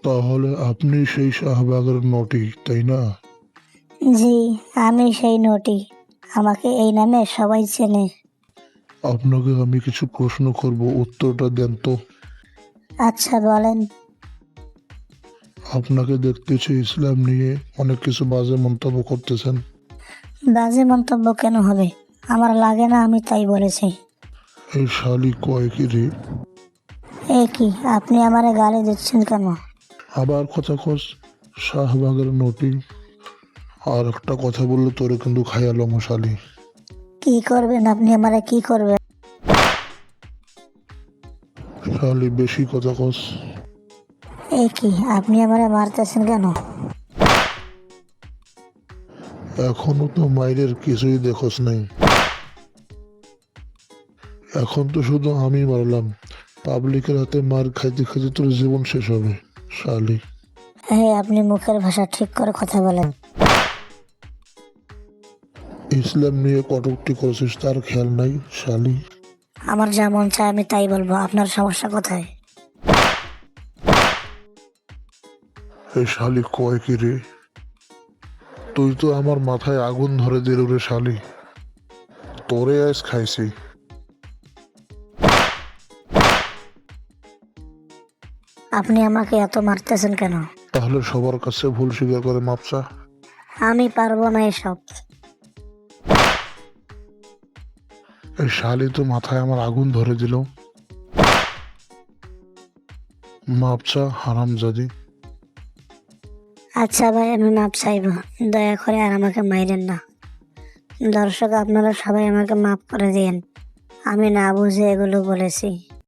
তাহলে আপনি সেই শাহবাগের নটি, তাই না? জি, আমি সেই নটি। আমাকে এই নামে সবাই চেনে। আপনাকে আমি কিছু প্রশ্ন করব, উত্তরটা দেন তো। আচ্ছা বলেন। আপনাকে দেখতেছি ইসলাম নিয়ে অনেক কিছু বাজে মন্তব্য করতেছেন। বাজে মন্তব্য কেন হবে? আমার লাগে না, আমি তাই বলেছি। এই শালি কয় কি রে? এ কি, আপনি আমারে গালি দিচ্ছেন কেন? আবার কথা কস, শাহবাগের নটি। আর একটা কথা বললে তোরে কিন্তু খায়ালো মশালি। কি করবেন আপনি? আমারে কি করবেন? শালি বেশি কথা কস। এ কি, আপনি আমারে মারতেছেন কেন? এখনো তো মাইরের কিছুই দেখোস নাই। এখন তো শুধু আমি মারলাম। পাবলিকের হাতে মার খাইতে খাইতে তোর জীবন শেষ হবে শালি। আপনি মুখের ভাষা ঠিক করে কথা বলেন। ইসলাম নিয়ে কটূক্তি করেছিস, তার খেয়াল নাই শালি। আমার যা মন চায় আমি তাই বলবো, আপনার সমস্যা কোথায়? এই শালি কয় কি রে? তুই তো আমার মাথায় আগুন ধরে দিল রে শালি। তোরে আজ খাইছি। আপনি আমাকে এত মারতেছেন কেন? তাহলে সবার কাছে ভুল স্বীকার করে মাপ চা। আমি পারবো না এসব। এই শালি তো মাথায় আমার আগুন ধরে দিল। মাপ চা হারামজাদি। আচ্ছা ভাই, আমি মাপ চাইবো। দয়া করে আর আমাকে মাইরেন না। দর্শক, আপনারা সবাই আমাকে মাফ করে দিয়েন। আমি না বুঝে এগুলো বলেছি।